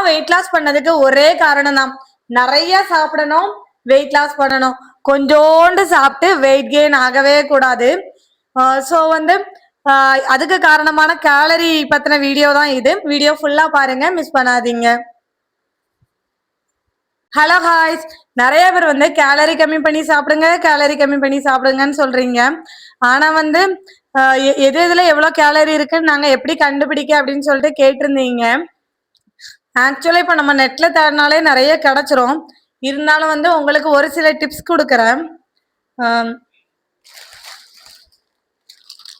Weight loss பண்ணதுக்கு ஒரே காரணம் தான், நிறைய சாப்பிடணும், வெயிட் லாஸ் பண்ணணும். கொஞ்சோண்டு சாப்பிட்டு வெயிட் கெயின் ஆகவே கூடாது. ஸோ வந்து அதுக்கு காரணமான கேலரி பத்தின வீடியோ தான் இது. வீடியோ ஃபுல்லா பாருங்க, மிஸ் பண்ணாதீங்க. ஹலோ ஹாய்ஸ், நிறைய பேர் வந்து கேலரி கம்மி பண்ணி சாப்பிடுங்க, கேலரி கம்மி பண்ணி சாப்பிடுங்கன்னு சொல்றீங்க. ஆனா வந்து எது எதுல எவ்வளவு கேலரி இருக்குன்னு நாங்க எப்படி கண்டுபிடிக்க அப்படின்னு சொல்லிட்டு கேட்டிருந்தீங்க. ஆக்சுவலா இப்ப நம்ம நெட்ல தேடினாலே நிறைய கிடைச்சிரும். இருந்தாலும் வந்து உங்களுக்கு ஒரு சில டிப்ஸ் கொடுக்குறேன்.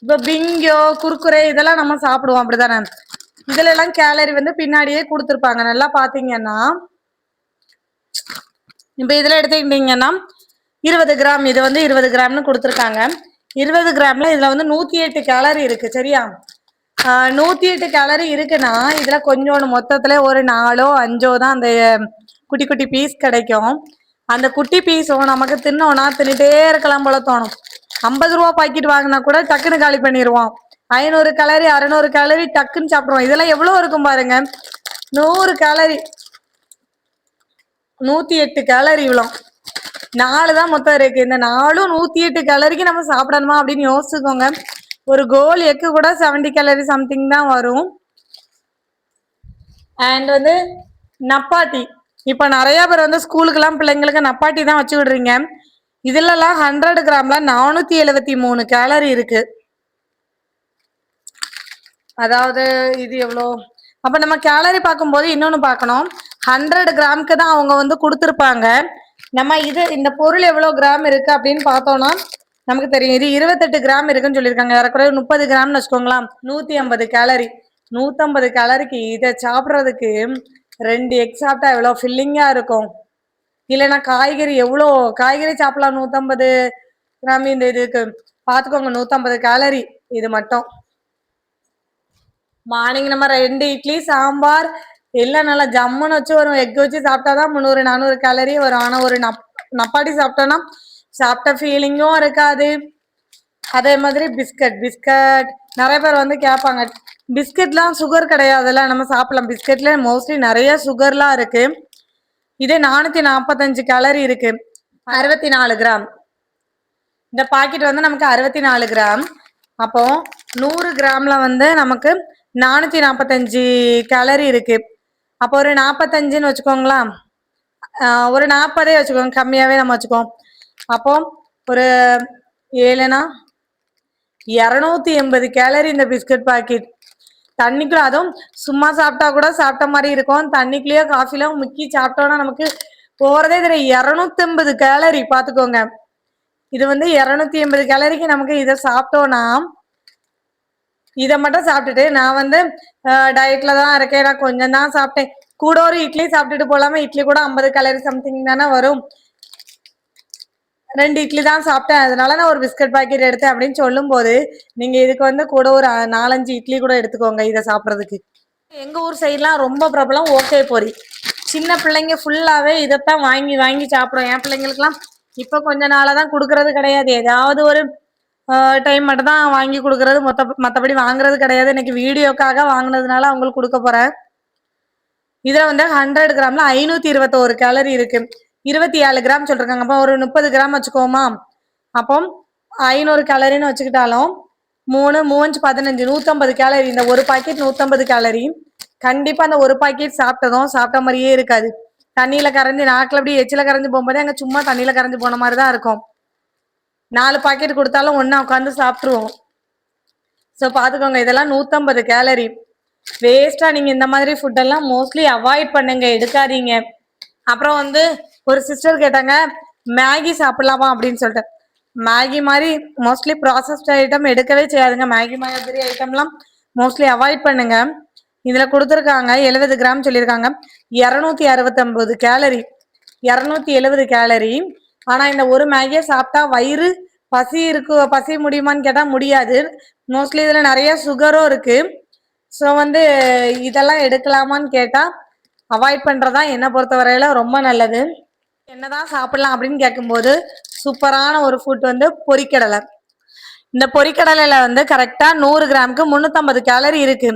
இப்போ பிங்கோ குர்குரே இதெல்லாம் நம்ம சாப்பிடுவோம் அப்படிதானே. இதுல எல்லாம் கேலரி வந்து பின்னாடியே கொடுத்துருப்பாங்க. நல்லா பாத்தீங்கன்னா இப்ப இதுல எடுத்துக்கிட்டீங்கன்னா 20 கிராம், இது வந்து 20 கிராம்னு கொடுத்துருக்காங்க. 20 கிராம்ல இதுல வந்து 108 கேலரி இருக்கு. சரியா? 108 கேலரி இருக்குன்னா இதுல கொஞ்சோண்டு மொத்தத்துல ஒரு 4ஓ 5ஓ தான் அந்த குட்டி குட்டி பீஸ் கிடைக்கும். அந்த குட்டி பீஸும் நமக்கு தின்னோம்னா தின்னுட்டே இருக்கலாம் போல தோணும். 50 ரூபா பாக்கெட் வாங்கினா கூட டக்குன்னு காலி பண்ணிடுவோம். 500 கேலரி 600 கேலரி டக்குன்னு சாப்பிடுவோம். இதெல்லாம் எவ்வளவு இருக்கும் பாருங்க. 100 கேலரி 108 கேலரி, இவ்வளோ 4 தான் மொத்தம் இருக்கு. இந்த 4ம் 108 கேலரிக்கு நம்ம சாப்பிடணுமா அப்படின்னு யோசிச்சுக்கோங்க. ஒரு கோல் எக்கு கூட 70 கேலரி சம்திங் தான் வரும். அண்ட் வந்து நப்பாட்டி, இப்ப நிறைய பேர் வந்து ஸ்கூலுக்கெல்லாம் பிள்ளைங்களுக்கு நப்பாட்டி தான் வச்சு விடுறீங்க. இதுலலாம் 100 கிராம்ல 473 கேலரி இருக்கு. அதாவது இது எவ்வளோ? அப்ப நம்ம கேலரி பார்க்கும்போது இன்னொன்னு பார்க்கணும். 100 கிராமுக்கு தான் அவங்க வந்து கொடுத்துருப்பாங்க. நம்ம இந்த பொருள் எவ்வளவு கிராம் இருக்கு அப்படின்னு பார்த்தோம்னா நமக்கு தெரியும். இது 28 கிராம் இருக்குன்னு சொல்லியிருக்காங்க. ஏறக்குறைய 30 கிராம்னு வச்சுக்கோங்களா. 150 கேலரி. 150 கேலரிக்கு இதை சாப்பிட்றதுக்கு 2 எக் சாப்பிட்டா எவ்வளவு ஃபில்லிங்கா இருக்கும். இல்லைன்னா காய்கறி எவ்வளோ காய்கறி சாப்பிடலாம். 150 கிராம் இந்த இதுக்கு பார்த்துக்கோங்க. 150 கேலரி இது மட்டும். மார்னிங் நம்ம 2 இட்லி சாம்பார் எல்லாம் நல்லா ஜம்முன்னு வச்சு ஒரு எக் வச்சு சாப்பிட்டாதான் 300 400 கேலரி வரும். ஆனா ஒரு நப்பாட்டி சாப்பிட்டோம்னா சாப்பிட்ட ஃபீலிங்கும் இருக்காது. அதே மாதிரி பிஸ்கட் நிறைய பேர் வந்து கேட்பாங்க, பிஸ்கட்லாம் சுகர் கிடையாதுல்ல, நம்ம சாப்பிடலாம். பிஸ்கட்ல மோஸ்ட்லி நிறைய சுகர்லாம் இருக்கு. இதே 445 கேலரி இருக்கு. 64 கிராம் இந்த பாக்கெட் வந்து நமக்கு 64 கிராம். அப்போ 100 கிராம்ல வந்து நமக்கு 445 கேலரி இருக்கு. அப்போ ஒரு 45ன்னு வச்சுக்கோங்களா. ஒரு 40 வச்சுக்கோங்க, கம்மியாவே நம்ம வச்சுக்கோம். அப்போ ஒரு 7னா 280 கேலரி இந்த பிஸ்கட் பாக்கெட். தண்ணிக்குள்ள, அதுவும் சும்மா சாப்பிட்டா கூட சாப்பிட்ட மாதிரி இருக்கும். தண்ணிக்குள்ளேயோ காஃபிலோ முக்கி சாப்பிட்டோம்னா நமக்கு போறதே தெரியும். 280 கேலரி பாத்துக்கோங்க. இது வந்து 280 கேலரிக்கு நமக்கு இதை சாப்பிட்டோம்னா, இதை மட்டும் சாப்பிட்டுட்டு நான் வந்து டயட்ல தான் இருக்கேன், நான் கொஞ்சம் தான் சாப்பிட்டேன், கூட ஒரு இட்லி சாப்பிட்டுட்டு போலாம. இட்லி கூட 50 கேலரி சம்திங் தானே வரும். 2 இட்லி தான் சாப்பிட்டேன், அதனால நான் ஒரு பிஸ்கட் பாக்கெட் எடுத்தேன் அப்படின்னு சொல்லும் போது நீங்க இதுக்கு வந்து கூட ஒரு 4-5 இட்லி கூட எடுத்துக்கோங்க இதை சாப்பிட்றதுக்கு. எங்க ஊர் சைட்லாம் ரொம்ப பிரபலம் ஓகே பொரி. சின்ன பிள்ளைங்க ஃபுல்லாவே இதைத்தான் வாங்கி வாங்கி சாப்பிடும். என் பிள்ளைங்களுக்குலாம் இப்ப கொஞ்ச நாளா தான் கொடுக்கறது கிடையாது. ஏதாவது ஒரு டைம் மட்டும் தான் வாங்கி கொடுக்கறது, மற்றபடி வாங்குறது கிடையாது. இன்னைக்கு வீடியோக்காக வாங்கினதுனால அவங்களுக்கு கொடுக்க போறேன். இதுல வந்து 100 கிராம்ல 521 கேலரி இருக்கு. 27 கிராம் சொல்றாங்க. அப்போ ஒரு 30 கிராம் வச்சுக்கோமா. அப்போ 500 கேலரின்னு வச்சுக்கிட்டாலும் 3 3 15 150 கேலரி. இந்த ஒரு பாக்கெட் 150 கேலரி. கண்டிப்பா அந்த ஒரு பாக்கெட் சாப்பிட்டதும் சாப்பிட்ட மாதிரியே இருக்காது. தண்ணியில கரைஞ்சி நாக்கில் அப்படி எச்சில கரைஞ்சி போகும்போது அங்க சும்மா தண்ணியில கரைஞ்சி போன மாதிரி தான் இருக்கும். 4 பாக்கெட் கொடுத்தாலும் ஒன்னா உட்காந்து சாப்பிட்டுருவோம். ஸோ பாத்துக்கோங்க, இதெல்லாம் 150 கேலரி. வேஸ்டா நீங்க இந்த மாதிரி ஃபுட் எல்லாம் மோஸ்ட்லி அவாய்ட் பண்ணுங்க, எடுக்காதீங்க. அப்புறம் வந்து ஒரு சிஸ்டர் கேட்டாங்க, மேகி சாப்பிடலாமா அப்படின்னு சொல்லிட்டு. மேகி மாதிரி மோஸ்ட்லி ப்ராசஸ்ட் ஐட்டம் எடுக்கவே செய்யாதுங்க. மேகி மாதிரி ஐட்டம்லாம் மோஸ்ட்லி அவாய்ட் பண்ணுங்க. இதுல கொடுத்துருக்காங்க 70 கிராம் சொல்லியிருக்காங்க. 269 கேலரி, 270 கேலரி. ஆனா இந்த ஒரு மேகியை சாப்பிட்டா வயிறு பசி முடியுமான்னு கேட்டா முடியாது. மோஸ்ட்லி இதுல நிறைய சுகரும் இருக்கு. ஸோ வந்து இதெல்லாம் எடுக்கலாமான்னு கேட்டா அவாய்ட் பண்றதா என்னை பொறுத்தவரையில ரொம்ப நல்லது. என்னதான் சாப்பிடலாம் அப்படின்னு கேட்கும்போது சூப்பரான ஒரு ஃபுட் வந்து பொரிக்கடலை. இந்த பொரிக்கடலையில வந்து கரெக்டா 100 கிராமுக்கு 350 கேலரி இருக்கு.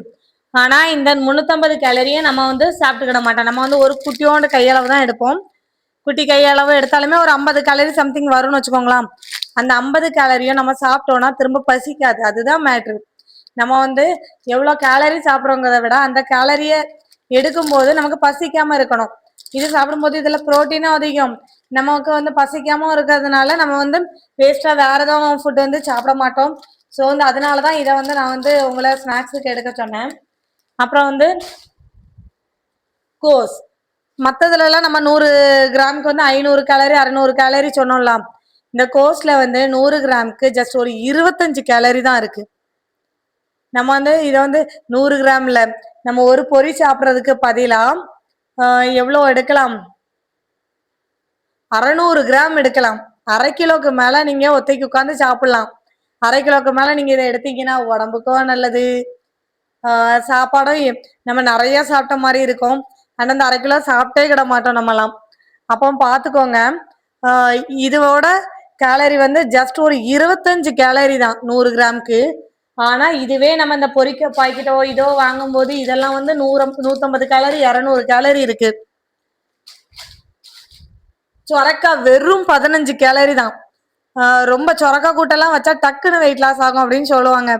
ஆனா இந்த 350 கேலரியை நம்ம வந்து சாப்பிட்டுக்கிட மாட்டோம். நம்ம வந்து ஒரு குட்டியோண்டு கையளவு தான் எடுப்போம். குட்டி கையளவு எடுத்தாலுமே ஒரு 50 கேலரி சம்திங் வரும்னு வச்சுக்கோங்களேன். அந்த 50 கேலரியும் நம்ம சாப்பிட்டோம்னா திரும்ப பசிக்காது. அதுதான் மேட்ரு. நம்ம வந்து எவ்வளோ கேலரி சாப்பிட்றோங்கிறத விட அந்த கேலரியை எடுக்கும்போது நமக்கு பசிக்காம இருக்கணும். இது சாப்பிடும்போது இதுல புரோட்டீனும் அதிகம், நமக்கு வந்து பசிக்காம இருக்கிறதுனால நம்ம வந்து வேஸ்டா வேற எதுவும் ஃபுட் வந்து சாப்பிட மாட்டோம். ஸோ வந்து அதனாலதான் இதை வந்து நான் வந்து உங்களை ஸ்நாக்ஸுக்கு எடுக்க சொன்னேன். அப்புறம் வந்து கோஸ், மற்றதுல எல்லாம் நம்ம 100 கிராமுக்கு வந்து 500 கேலரி 600 கேலரி சொன்னோம்ல. இந்த கோஸ்ல வந்து 100 கிராமுக்கு ஜஸ்ட் ஒரு 25 கேலரி தான் இருக்கு. நம்ம வந்து இதை வந்து 100 கிராம்ல நம்ம ஒரு பொரி சாப்பிட்றதுக்கு பதிலா எவ்வளோ எடுக்கலாம், 600 கிராம் எடுக்கலாம். 1/2 கிலோக்கு மேல நீங்க ஒத்தைக்கு உட்காந்து சாப்பிடலாம். 1/2 கிலோக்கு மேல நீங்க இதை எடுத்தீங்கன்னா உடம்புக்கும் நல்லது, சாப்பாடும் நம்ம நிறைய சாப்பிட்ட மாதிரி இருக்கும். ஆனா அந்த 1/2 கிலோ சாப்பிட்டே கிட மாட்டோம் நம்மலாம். அப்போ பார்த்துக்கோங்க, இதோட கேலரி வந்து ஜஸ்ட் ஒரு 25 கேலரி தான் 100 கிராமுக்கு. ஆனா இதுவே நம்ம இந்த பொரிக்க பாக்கெட்டோ இதோ வாங்கும்போது இதெல்லாம் வந்து 150 கேலரி 200 கேலரி இருக்கு. சொரக்கா வெறும் 15 கேலரி தான். ரொம்ப சொரக்கா கூட்டெல்லாம் வச்சா டக்குன்னு வெயிட் லாஸ் ஆகும் அப்படின்னு சொல்லுவாங்க.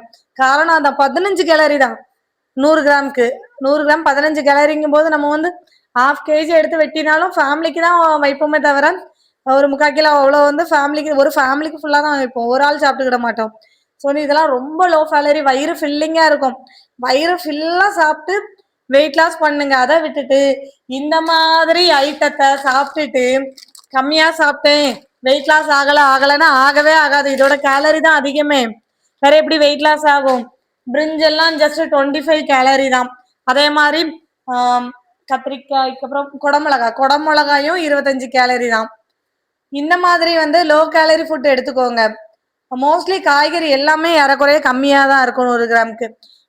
காரணம் அந்த 15 கேலரி தான் 100 கிராமுக்கு. 100 கிராம் 15 கேலரிங்கும் போது நம்ம வந்து 1/2 கேஜி எடுத்து வெட்டினாலும் ஃபேமிலிக்கு தான் வைப்போமே தவிர ஒரு 3/4 கிலோ அவ்வளோ வந்து ஃபேமிலிக்கு, ஒரு ஃபேமிலிக்கு ஃபுல்லாக தான் வைப்போம், ஒரு ஆள் சாப்பிட்டுக்கிட மாட்டோம். ஸோ இதெல்லாம் ரொம்ப லோ கேலரி, வயிறு ஃபில்லிங்காக இருக்கும். வயிறு ஃபில்லாக சாப்பிட்டு வெயிட் லாஸ் பண்ணுங்க. அதை விட்டுட்டு இந்த மாதிரி ஐட்டத்தை சாப்பிட்டுட்டு கம்மியா சாப்பிட்டேன் வெயிட் லாஸ் ஆகலைன்னா ஆகவே ஆகாது. இதோட கேலரி தான் அதிகமே. வேற எப்படி வெயிட் லாஸ் ஆகும்? பிரிஞ்செல்லாம் ஜஸ்ட் 25 கேலரி தான். அதே மாதிரி கத்திரிக்காய்க்கு அப்புறம் குடமிளகாயும் 25 கேலரி தான். இந்த மாதிரி வந்து லோ கேலரி ஃபுட் எடுத்துக்கோங்க. மோஸ்ட்லி காய்கறி எல்லாமே ஏறக்குறைய கம்மியாக தான் இருக்கும் 100 கிராமுக்கு.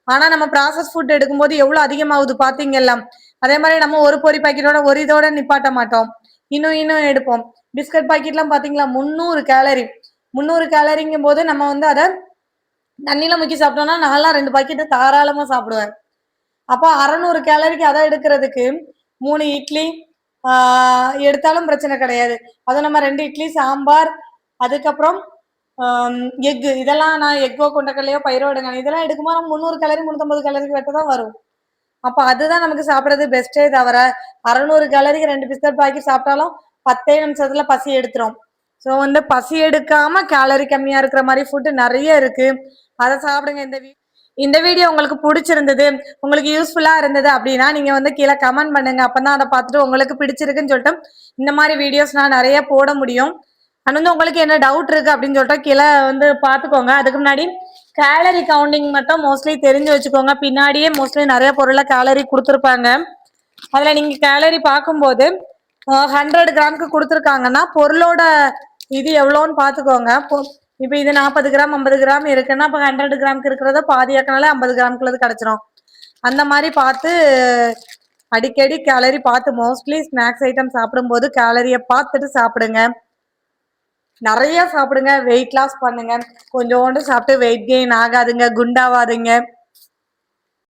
ஆனால் நம்ம ப்ராசஸ் ஃபுட் எடுக்கும்போது எவ்வளோ அதிகமாகுது பார்த்தீங்கல்லாம். அதே மாதிரி நம்ம ஒரு பொரி பாக்கெட்டோட ஒரு இதோட நிப்பாட்ட மாட்டோம், இன்னும் எடுப்போம். பிஸ்கட் பாக்கெட்லாம் பார்த்தீங்களா 300 கேலரி. 300 கேலரிங்கும் போது நம்ம வந்து அதை தண்ணியில் முக்கி சாப்பிட்டோம்னா நான்லாம் 2 பாக்கெட்டு தாராளமாக சாப்பிடுவேன். அப்போ 600 கேலரிக்கு அதை எடுக்கிறதுக்கு 3 இட்லி எடுத்தாலும் பிரச்சனை கிடையாது. அதுவும் நம்ம 2 இட்லி சாம்பார், அதுக்கப்புறம் எக்கு, இதெல்லாம் நான் எக்கோ கொண்டக்கல்லையோ பயிரோ எடுங்க, இதெல்லாம் எடுக்கும்போது நம்ம 300 கேலரி 350 கேலரிக்கு வெட்ட தான் வரும். அப்போ அதுதான் நமக்கு சாப்பிட்றது பெஸ்ட்டே தவிர 600 கேலரிக்கு 2 பிஸ்கட் பாக்கெட் சாப்பிட்டாலும் 10 நிமிஷத்துல பசி எடுத்துரும். ஸோ வந்து பசி எடுக்காம கேலரி கம்மியா இருக்கிற மாதிரி ஃபுட்டு நிறைய இருக்கு, அதை சாப்பிடுங்க. இந்த வீடியோ உங்களுக்கு பிடிச்சிருந்தது, உங்களுக்கு யூஸ்ஃபுல்லா இருந்தது அப்படின்னா நீங்க வந்து கீழே கமெண்ட் பண்ணுங்க. அப்பதான் அதை பார்த்துட்டு உங்களுக்கு பிடிச்சிருக்குன்னு சொல்லிட்டு இந்த மாதிரி வீடியோஸ் நான் நிறைய போட முடியும். அது வந்து உங்களுக்கு என்ன டவுட் இருக்கு அப்படின்னு சொல்லிட்டு கீழே வந்து பார்த்துக்கோங்க. அதுக்கு முன்னாடி கேலரி கவுண்டிங் மட்டும் மோஸ்ட்லி தெரிஞ்சு வச்சுக்கோங்க. பின்னாடியே மோஸ்ட்லி நிறைய பொருளை கேலரி கொடுத்துருப்பாங்க. அதுல நீங்க கேலரி பார்க்கும்போது 100 கிராமுக்கு கொடுத்துருக்காங்கன்னா பொருளோட இது எவ்வளோன்னு பார்த்துக்கோங்க. இப்போ இது 40 கிராம் 50 கிராம் இருக்குன்னா இப்போ 100 கிராமுக்கு இருக்கிறத பாதியாக்கினாலே 50 கிராமுக்குள்ளது கிடைச்சிரும். அந்த மாதிரி பார்த்து அடிக்கடி கேலரி பார்த்து மோஸ்ட்லி ஸ்நாக்ஸ் ஐட்டம் சாப்பிடும்போது கேலரியை பார்த்துட்டு சாப்பிடுங்க. நிறைய சாப்பிடுங்க, வெயிட் லாஸ் பண்ணுங்க. கொஞ்சோண்டு சாப்பிட்டு வெயிட் கெயின் ஆகாதுங்க, குண்டாவாதுங்க.